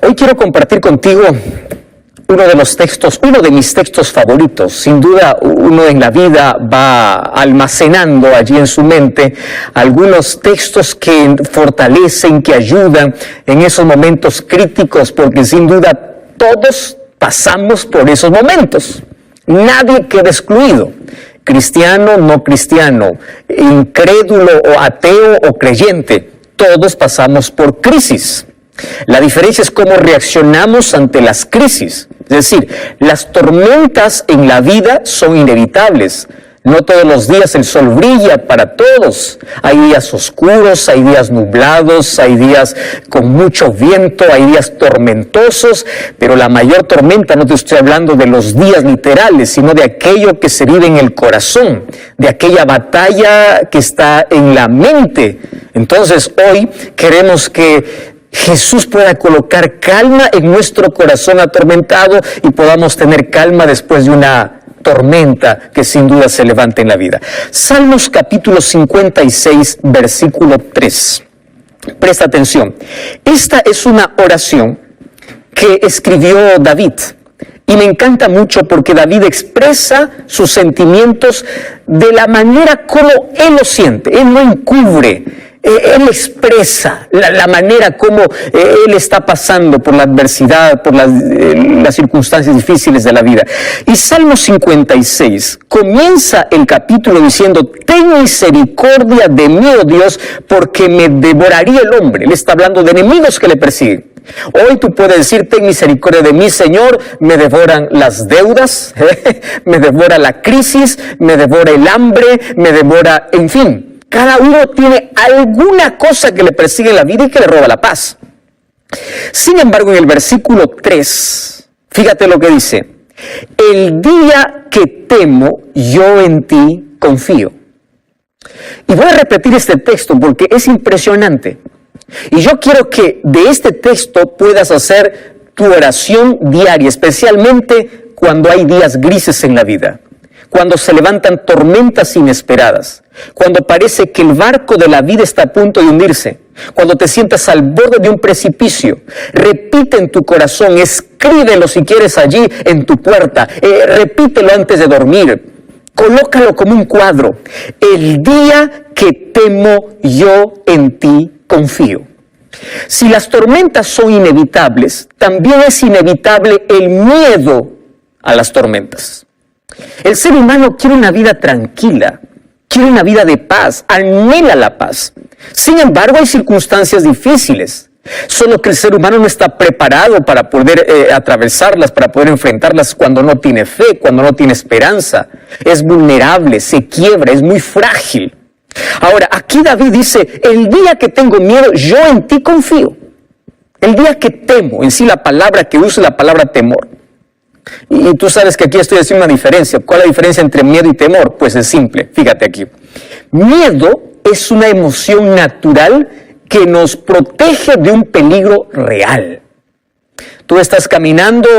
Hoy quiero compartir contigo uno de mis textos favoritos. Sin duda, uno en la vida va almacenando allí en su mente algunos textos que fortalecen, que ayudan en esos momentos críticos, porque sin duda todos pasamos por esos momentos. Nadie queda excluido. Cristiano, no cristiano, incrédulo o ateo o creyente, todos pasamos por crisis. La diferencia es cómo reaccionamos ante las crisis. Es decir, las tormentas en la vida son inevitables. No todos los días el sol brilla para todos. Hay días oscuros, hay días nublados, hay días con mucho viento, hay días tormentosos, pero la mayor tormenta, no te estoy hablando de los días literales, sino de aquello que se vive en el corazón, de aquella batalla que está en la mente. Entonces, hoy queremos que Jesús pueda colocar calma en nuestro corazón atormentado y podamos tener calma después de una tormenta que sin duda se levanta en la vida. Salmos capítulo 56, versículo 3. Presta atención. Esta es una oración que escribió David. Y me encanta mucho porque David expresa sus sentimientos de la manera como él lo siente. Él no encubre. Él expresa la manera como él está pasando por la adversidad, por las circunstancias difíciles de la vida. Y Salmo 56 comienza el capítulo diciendo: ten misericordia de mí, oh Dios, porque me devoraría el hombre. Él está hablando de enemigos que le persiguen. Hoy tú puedes decir: ten misericordia de mí, Señor, me devoran las deudas, me devora la crisis, me devora el hambre, me devora, en fin. Cada uno tiene alguna cosa que le persigue en la vida y que le roba la paz. Sin embargo, en el versículo 3, fíjate lo que dice: el día que temo, yo en ti confío. Y voy a repetir este texto porque es impresionante. Y yo quiero que de este texto puedas hacer tu oración diaria, especialmente cuando hay días grises en la vida, cuando se levantan tormentas inesperadas, cuando parece que el barco de la vida está a punto de hundirse, cuando te sientas al borde de un precipicio. Repite en tu corazón, escríbelo si quieres allí en tu puerta, repítelo antes de dormir, colócalo como un cuadro: el día que temo, yo en ti confío. Si las tormentas son inevitables, también es inevitable el miedo a las tormentas. El ser humano quiere una vida tranquila, quiere una vida de paz, anhela la paz. Sin embargo, hay circunstancias difíciles, solo que el ser humano no está preparado para poder atravesarlas, para poder enfrentarlas cuando no tiene fe, cuando no tiene esperanza. Es vulnerable, se quiebra, es muy frágil. Ahora, aquí David dice: el día que tengo miedo, yo en ti confío. El día que temo, en sí la palabra que usa es la palabra temor. Y tú sabes que aquí estoy haciendo una diferencia. ¿Cuál es la diferencia entre miedo y temor? Pues es simple, fíjate aquí. Miedo es una emoción natural que nos protege de un peligro real. Tú estás caminando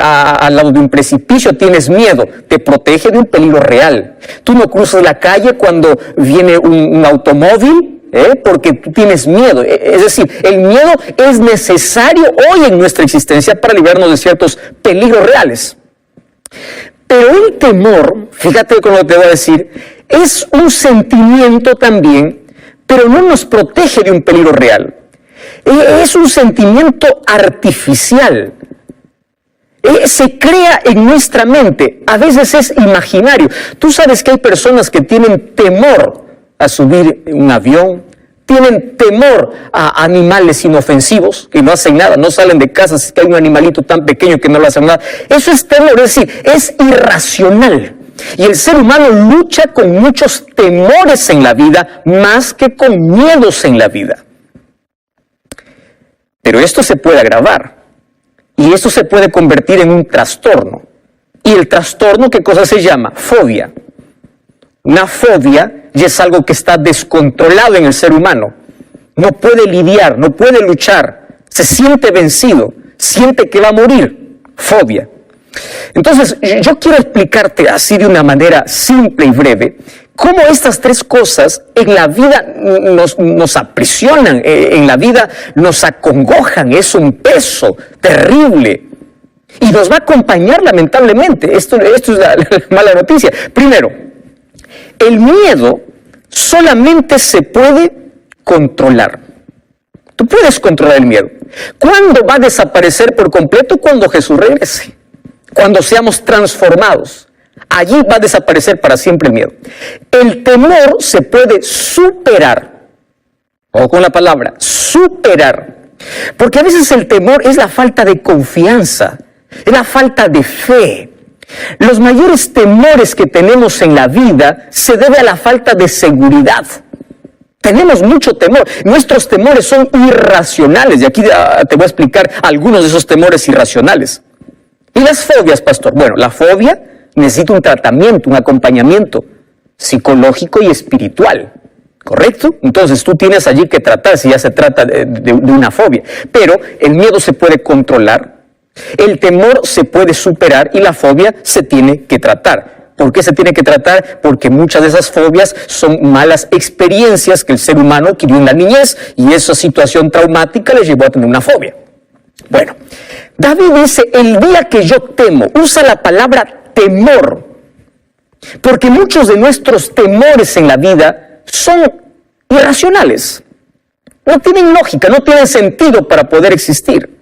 al lado de un precipicio, tienes miedo, te protege de un peligro real. Tú no cruzas la calle cuando viene un automóvil, porque tú tienes miedo. Es decir, el miedo es necesario hoy en nuestra existencia para librarnos de ciertos peligros reales. Pero el temor, fíjate con lo que te voy a decir, es un sentimiento también, pero no nos protege de un peligro real. Es un sentimiento artificial. Se crea en nuestra mente, a veces es imaginario. Tú sabes que hay personas que tienen temor a subir un avión, tienen temor a animales inofensivos que no hacen nada, no salen de casa si hay un animalito tan pequeño que no le hacen nada. Eso es temor, es decir, es irracional. Y el ser humano lucha con muchos temores en la vida, más que con miedos en la vida. Pero esto se puede agravar, y esto se puede convertir en un trastorno. Y el trastorno, ¿qué cosa se llama? Fobia. Una fobia ya es algo que está descontrolado en el ser humano. No puede lidiar, no puede luchar, se siente vencido, siente que va a morir. Fobia. Entonces, yo quiero explicarte así de una manera simple y breve cómo estas tres cosas en la vida nos aprisionan, en la vida nos acongojan, es un peso terrible y nos va a acompañar lamentablemente. Esto es la mala noticia. Primero, el miedo solamente se puede controlar. Tú puedes controlar el miedo. ¿Cuándo va a desaparecer por completo? Cuando Jesús regrese. Cuando seamos transformados. Allí va a desaparecer para siempre el miedo. El temor se puede superar. Ojo con la palabra, superar. Porque a veces el temor es la falta de confianza, es la falta de fe. Los mayores temores que tenemos en la vida se debe a la falta de seguridad. Tenemos mucho temor. Nuestros temores son irracionales. Y aquí te voy a explicar algunos de esos temores irracionales. ¿Y las fobias, pastor? Bueno, la fobia necesita un tratamiento, un acompañamiento psicológico y espiritual. ¿Correcto? Entonces tú tienes allí que tratar si ya se trata de una fobia. Pero el miedo se puede controlar, el temor se puede superar y la fobia se tiene que tratar. ¿Por qué se tiene que tratar? Porque muchas de esas fobias son malas experiencias que el ser humano adquirió en la niñez y esa situación traumática le llevó a tener una fobia. Bueno, David dice, el día que yo temo, usa la palabra temor, porque muchos de nuestros temores en la vida son irracionales, no tienen lógica, no tienen sentido para poder existir.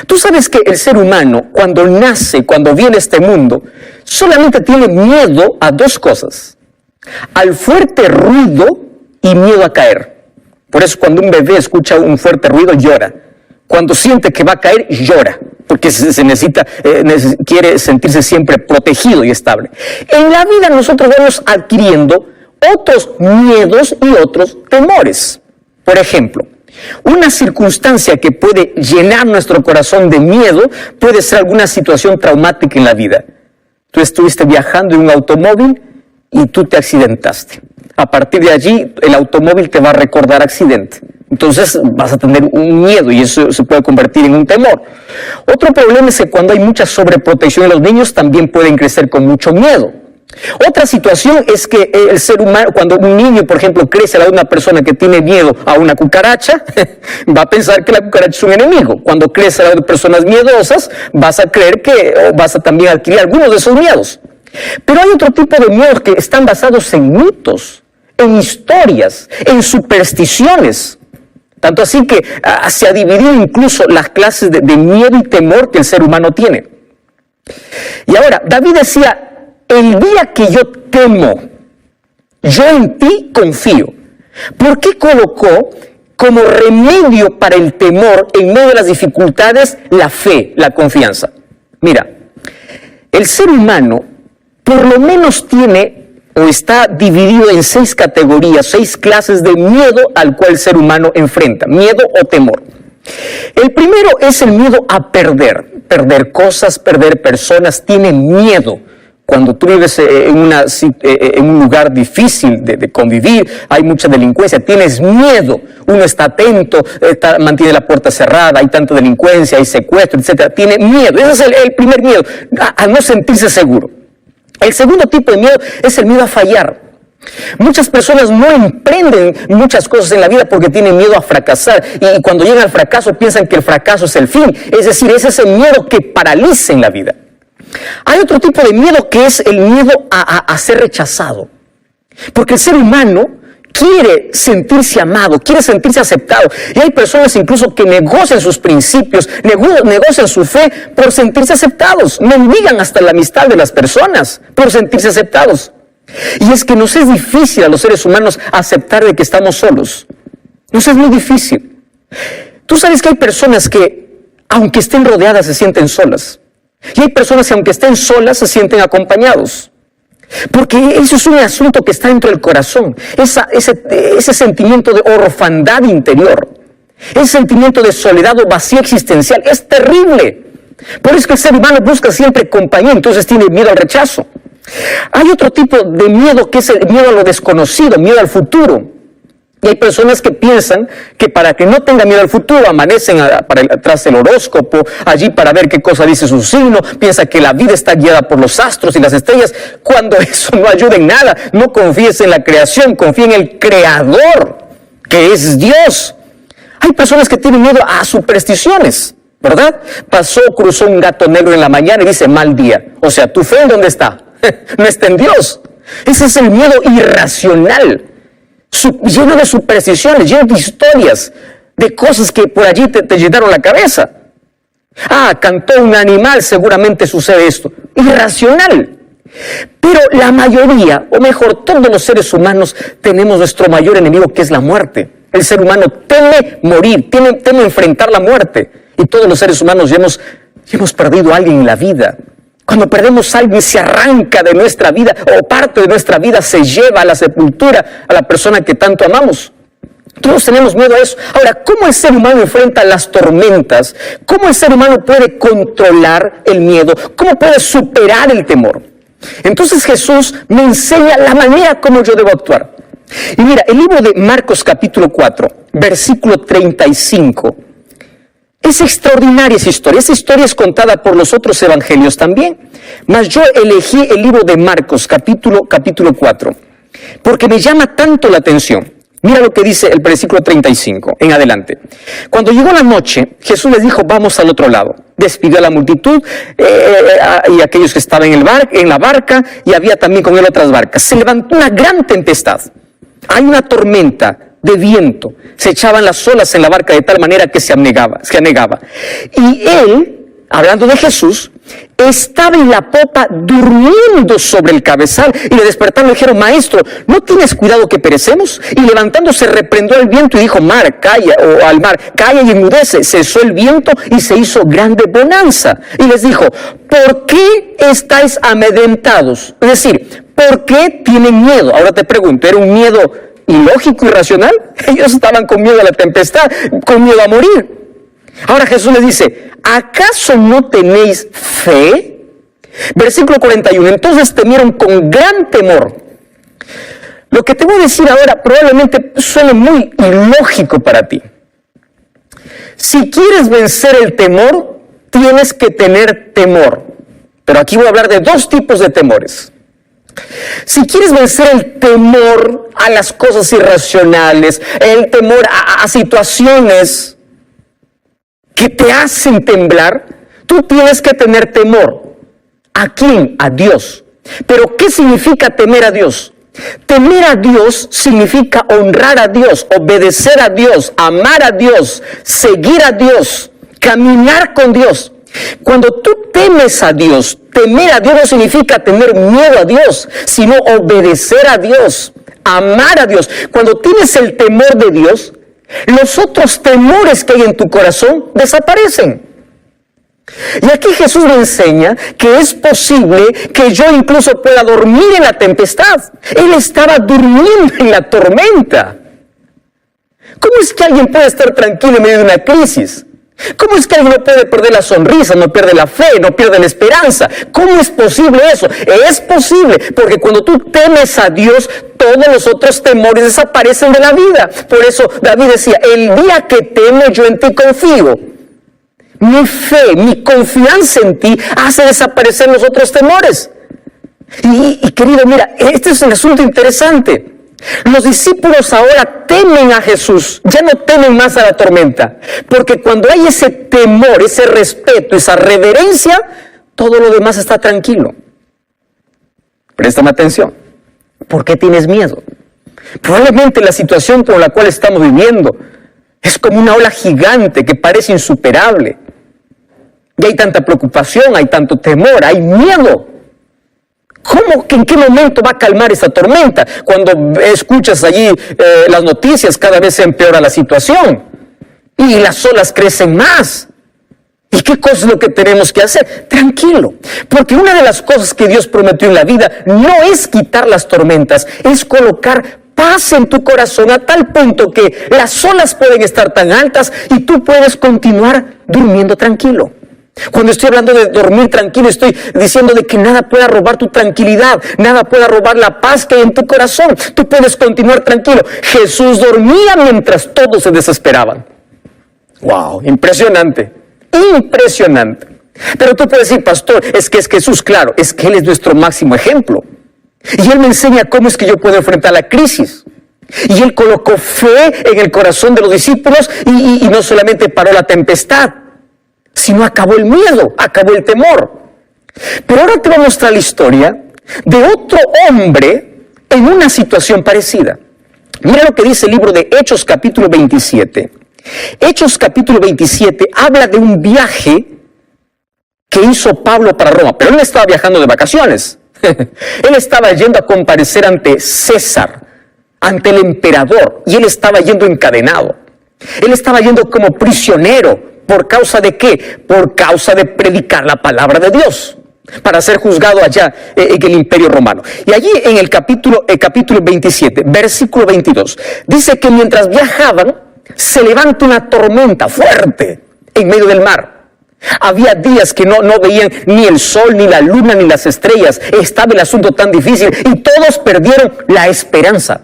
Tú sabes que el ser humano, cuando nace, cuando viene a este mundo, solamente tiene miedo a dos cosas: al fuerte ruido y miedo a caer. Por eso cuando un bebé escucha un fuerte ruido, llora. Cuando siente que va a caer, llora, porque quiere sentirse siempre protegido y estable. En la vida nosotros vamos adquiriendo otros miedos y otros temores. Por ejemplo, una circunstancia que puede llenar nuestro corazón de miedo puede ser alguna situación traumática en la vida. Tú estuviste viajando en un automóvil y tú te accidentaste. A partir de allí, el automóvil te va a recordar accidente. Entonces vas a tener un miedo y eso se puede convertir en un temor. Otro problema es que cuando hay mucha sobreprotección en los niños también pueden crecer con mucho miedo. Otra situación es que el ser humano, cuando un niño, por ejemplo, crece al lado de una persona que tiene miedo a una cucaracha, va a pensar que la cucaracha es un enemigo. Cuando crece al lado de personas miedosas, vas a creer vas a también adquirir algunos de esos miedos. Pero hay otro tipo de miedos que están basados en mitos, en historias, en supersticiones. Tanto así que se ha dividido incluso las clases de miedo y temor que el ser humano tiene. Y ahora, David decía, el día que yo temo, yo en ti confío. ¿Por qué colocó como remedio para el temor en medio de las dificultades la fe, la confianza? Mira, el ser humano por lo menos tiene o está dividido en 6 categorías, 6 clases de miedo al cual el ser humano enfrenta, miedo o temor. El primero es el miedo a perder cosas, perder personas, tiene miedo. Cuando tú vives en un lugar difícil de convivir, hay mucha delincuencia, tienes miedo, uno está atento, mantiene la puerta cerrada, hay tanta delincuencia, hay secuestro, etc. Tiene miedo, ese es el primer miedo, a no sentirse seguro. El segundo tipo de miedo es el miedo a fallar. Muchas personas no emprenden muchas cosas en la vida porque tienen miedo a fracasar y cuando llegan al fracaso piensan que el fracaso es el fin, es decir, ese es el miedo que paraliza en la vida. Hay otro tipo de miedo que es el miedo a ser rechazado, porque el ser humano quiere sentirse amado, quiere sentirse aceptado, y hay personas incluso que negocian sus principios, negocian su fe por sentirse aceptados, mendigan hasta la amistad de las personas por sentirse aceptados. Y es que nos es difícil a los seres humanos aceptar de que estamos solos, nos es muy difícil. Tú sabes que hay personas que aunque estén rodeadas se sienten solas. Y hay personas que aunque estén solas se sienten acompañados. Porque eso es un asunto que está dentro del corazón. Ese sentimiento de orfandad interior. Ese sentimiento de soledad o vacío existencial es terrible. Por eso es que el ser humano busca siempre compañía, entonces tiene miedo al rechazo. Hay otro tipo de miedo que es el miedo a lo desconocido, miedo al futuro. Y hay personas que piensan que para que no tengan miedo al futuro, amanecen tras el horóscopo, allí para ver qué cosa dice su signo, piensa que la vida está guiada por los astros y las estrellas, cuando eso no ayuda en nada. No confíes en la creación, confía en el Creador, que es Dios. Hay personas que tienen miedo a supersticiones, ¿verdad? Cruzó un gato negro en la mañana y dice, mal día. O sea, ¿tu fe en dónde está? No está en Dios. Ese es el miedo irracional. Lleno de supersticiones, lleno de historias, de cosas que por allí te llenaron la cabeza. Cantó un animal, seguramente sucede esto. Irracional. Pero la mayoría, o mejor, todos los seres humanos tenemos nuestro mayor enemigo, que es la muerte. El ser humano teme morir, teme enfrentar la muerte. Y todos los seres humanos ya hemos perdido a alguien en la vida. Cuando perdemos a alguien, se arranca de nuestra vida, o parte de nuestra vida se lleva a la sepultura a la persona que tanto amamos. Todos tenemos miedo a eso. Ahora, ¿cómo el ser humano enfrenta las tormentas? ¿Cómo el ser humano puede controlar el miedo? ¿Cómo puede superar el temor? Entonces Jesús me enseña la manera como yo debo actuar. Y mira, el libro de Marcos capítulo 4, versículo 35, es extraordinaria esa historia. Esa historia es contada por los otros evangelios también. Mas yo elegí el libro de Marcos, capítulo 4, porque me llama tanto la atención. Mira lo que dice el versículo 35, en adelante. Cuando llegó la noche, Jesús les dijo, vamos al otro lado. Despidió a la multitud y a aquellos que estaban en la barca, y había también con él otras barcas. Se levantó una gran tempestad. Hay una tormenta de viento, se echaban las olas en la barca de tal manera que se anegaba. Y él, hablando de Jesús, estaba en la popa durmiendo sobre el cabezal, y le despertaron y le dijeron, maestro, ¿no tienes cuidado que perecemos? Y levantándose reprendió al viento y dijo, mar, calla, o al mar, calla y enmudece. Cesó el viento y se hizo grande bonanza. Y les dijo, ¿por qué estáis amedrentados? Es decir, ¿por qué tienen miedo? Ahora te pregunto, ¿era un miedo ilógico, irracional? Ellos estaban con miedo a la tempestad, con miedo a morir. Ahora Jesús les dice, ¿acaso no tenéis fe? Versículo 41, entonces temieron con gran temor. Lo que te voy a decir ahora probablemente suene muy ilógico para ti. Si quieres vencer el temor, tienes que tener temor. Pero aquí voy a hablar de dos tipos de temores. Si quieres vencer el temor a las cosas irracionales, el temor a situaciones que te hacen temblar, tú tienes que tener temor. ¿A quién? A Dios. Pero ¿qué significa temer a Dios? Temer a Dios significa honrar a Dios, obedecer a Dios, amar a Dios, seguir a Dios, caminar con Dios. Cuando tú temes a Dios, temer a Dios no significa tener miedo a Dios, sino obedecer a Dios, amar a Dios. Cuando tienes el temor de Dios, los otros temores que hay en tu corazón desaparecen. Y aquí Jesús me enseña que es posible que yo incluso pueda dormir en la tempestad. Él estaba durmiendo en la tormenta. ¿Cómo es que alguien puede estar tranquilo en medio de una crisis? ¿Cómo es que alguien no puede perder la sonrisa, no pierde la fe, no pierde la esperanza? ¿Cómo es posible eso? Es posible, porque cuando tú temes a Dios, todos los otros temores desaparecen de la vida. Por eso David decía, el día que temo yo en ti confío. Mi fe, mi confianza en ti hace desaparecer los otros temores. Y querido, mira, este es un asunto interesante. Los discípulos ahora temen a Jesús, ya no temen más a la tormenta, porque cuando hay ese temor, ese respeto, esa reverencia, todo lo demás está tranquilo. Préstame atención. ¿Por qué tienes miedo? Probablemente la situación con la cual estamos viviendo es como una ola gigante que parece insuperable. Y hay tanta preocupación, hay tanto temor, hay miedo. ¿Cómo? ¿En qué momento va a calmar esta tormenta? Cuando escuchas allí las noticias, cada vez se empeora la situación. Y las olas crecen más. ¿Y qué cosa es lo que tenemos que hacer? Tranquilo. Porque una de las cosas que Dios prometió en la vida no es quitar las tormentas, es colocar paz en tu corazón a tal punto que las olas pueden estar tan altas y tú puedes continuar durmiendo tranquilo. Cuando estoy hablando de dormir tranquilo, estoy diciendo de que nada pueda robar tu tranquilidad, nada pueda robar la paz que hay en tu corazón. Tú puedes continuar tranquilo. Jesús dormía mientras todos se desesperaban. ¡Wow! Impresionante, impresionante. Pero tú puedes decir, pastor, es que es Jesús, claro, es que Él es nuestro máximo ejemplo. Y Él me enseña cómo es que yo puedo enfrentar la crisis. Y Él colocó fe en el corazón de los discípulos y no solamente paró la tempestad, sino acabó el miedo, acabó el temor. Pero ahora te voy a mostrar la historia de otro hombre en una situación parecida. Mira lo que dice el libro de Hechos capítulo 27. Hechos capítulo 27 habla de un viaje que hizo Pablo para Roma, pero él no estaba viajando de vacaciones. Él estaba yendo a comparecer ante César, ante el emperador, y él estaba yendo encadenado. Él estaba yendo como prisionero. ¿Por causa de qué? Por causa de predicar la palabra de Dios, para ser juzgado allá en el Imperio Romano. Y allí en el capítulo 27, versículo 22, dice que mientras viajaban, se levanta una tormenta fuerte en medio del mar. Había días que no veían ni el sol, ni la luna, ni las estrellas. Estaba el asunto tan difícil y todos perdieron la esperanza.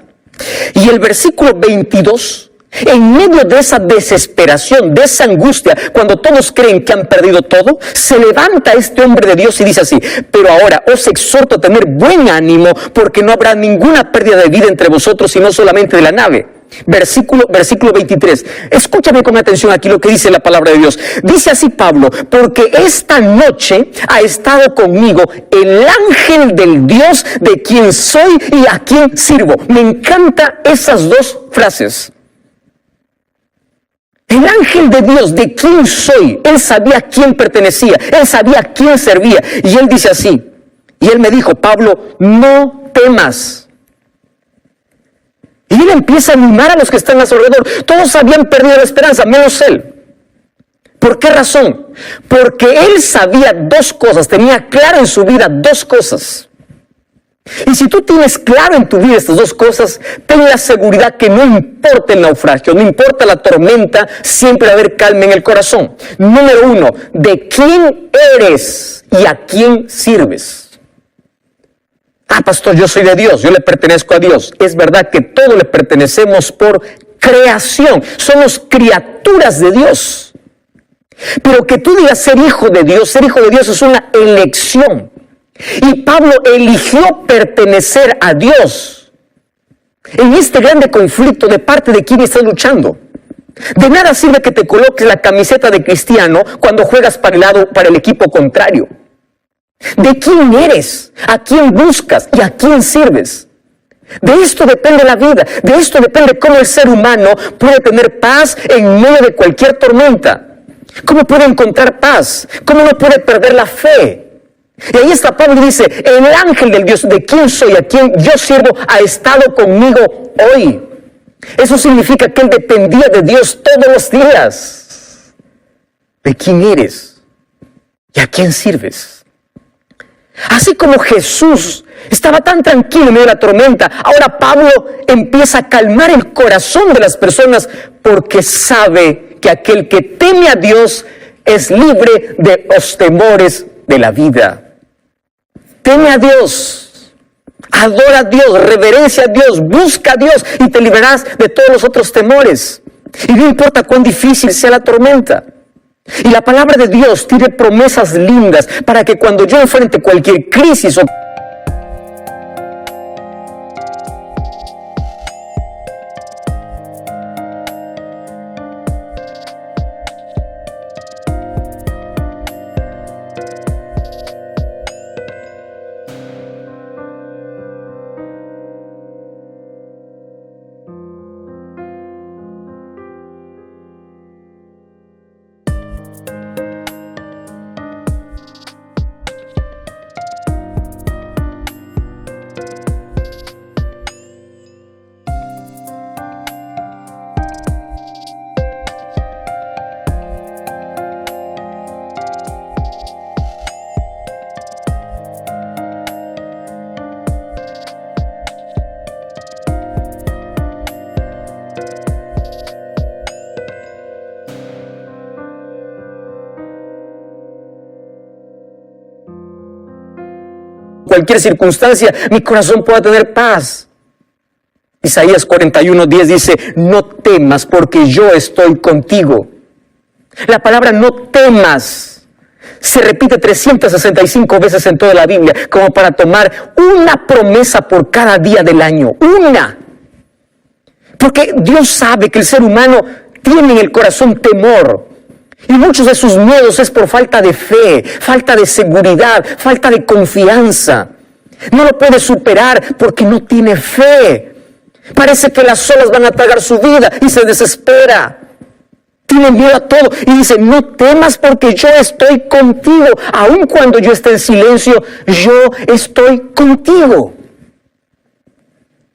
Y el versículo 22, en medio de esa desesperación, de esa angustia, cuando todos creen que han perdido todo, se levanta este hombre de Dios y dice así: pero ahora os exhorto a tener buen ánimo, porque no habrá ninguna pérdida de vida entre vosotros, sino solamente de la nave. Versículo 23. Escúchame con atención aquí lo que dice la palabra de Dios. Dice así Pablo: porque esta noche ha estado conmigo el ángel del Dios de quien soy y a quien sirvo. Me encantan esas dos frases. El ángel de Dios, de quién soy. Él sabía a quién pertenecía, él sabía a quién servía. Y él dice así, y él me dijo: Pablo, no temas. Y él empieza a animar a los que están a su alrededor. Todos habían perdido la esperanza, menos él. ¿Por qué razón? Porque él sabía dos cosas, tenía claro en su vida dos cosas. Y si tú tienes claro en tu vida estas dos cosas, ten la seguridad que no importa el naufragio, no importa la tormenta, siempre va a haber calma en el corazón. Número uno, ¿de quién eres y a quién sirves? Ah, pastor, yo soy de Dios, yo le pertenezco a Dios. Es verdad que todos le pertenecemos por creación, somos criaturas de Dios. Pero que tú digas ser hijo de Dios es una elección. Y Pablo eligió pertenecer a Dios en este grande conflicto. ¿De parte de quién estás luchando? De nada sirve que te coloques la camiseta de cristiano cuando juegas para el equipo contrario. ¿De quién eres? ¿A quién buscas? ¿Y a quién sirves? De esto depende la vida. De esto depende cómo el ser humano puede tener paz en medio de cualquier tormenta. ¿Cómo puede encontrar paz? ¿Cómo no puede perder la fe? Y ahí está Pablo y dice: el ángel del Dios, de quién soy, a quién yo sirvo, ha estado conmigo hoy. Eso significa que él dependía de Dios todos los días. ¿De quién eres? ¿Y a quién sirves? Así como Jesús estaba tan tranquilo en medio de la tormenta, ahora Pablo empieza a calmar el corazón de las personas, porque sabe que aquel que teme a Dios es libre de los temores de la vida. Teme a Dios, adora a Dios, reverencia a Dios, busca a Dios y te librarás de todos los otros temores. Y no importa cuán difícil sea la tormenta. Y la palabra de Dios tiene promesas lindas para que cuando yo enfrente cualquier crisis o cualquier circunstancia, mi corazón pueda tener paz. Isaías 41:10 dice, no temas porque yo estoy contigo. La palabra no temas se repite 365 veces en toda la Biblia, como para tomar una promesa por cada día del año. Una. Porque Dios sabe que el ser humano tiene en el corazón temor. Y muchos de sus miedos es por falta de fe, falta de seguridad, falta de confianza. No lo puede superar porque no tiene fe. Parece que las olas van a tragar su vida y se desespera. Tiene miedo a todo y dice, no temas porque yo estoy contigo. Aun cuando yo esté en silencio, yo estoy contigo.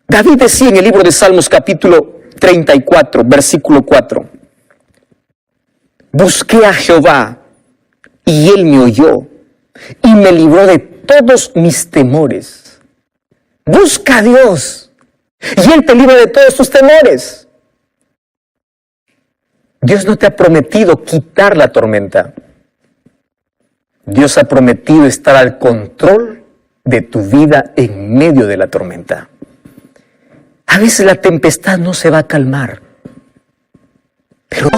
David decía en el libro de Salmos capítulo 34, versículo 4. Busqué a Jehová y Él me oyó y me libró de todos mis temores. Busca a Dios y Él te libra de todos tus temores. Dios no te ha prometido quitar la tormenta. Dios ha prometido estar al control de tu vida en medio de la tormenta. A veces la tempestad no se va a calmar, pero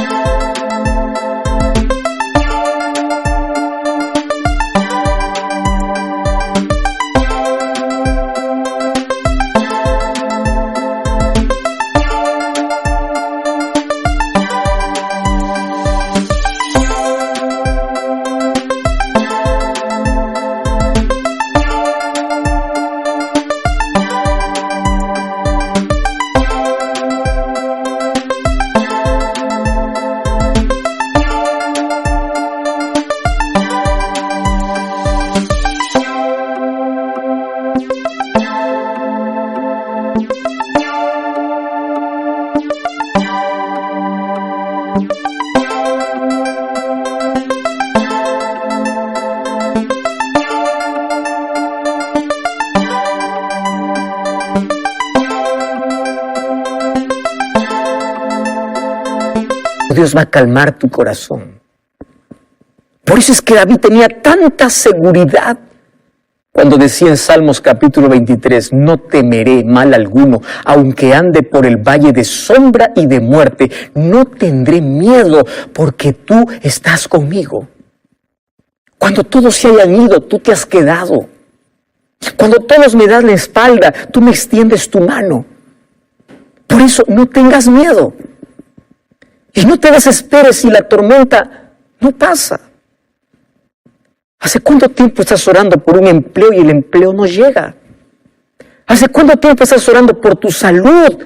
Dios va a calmar tu corazón. Por eso es que David tenía tanta seguridad cuando decía en Salmos capítulo 23, no temeré mal alguno, aunque ande por el valle de sombra y de muerte, no tendré miedo porque tú estás conmigo. Cuando todos se hayan ido, tú te has quedado. Cuando todos me dan la espalda, tú me extiendes tu mano. Por eso no tengas miedo. Y no te desesperes si la tormenta no pasa. ¿Hace cuánto tiempo estás orando por un empleo y el empleo no llega? ¿Hace cuánto tiempo estás orando por tu salud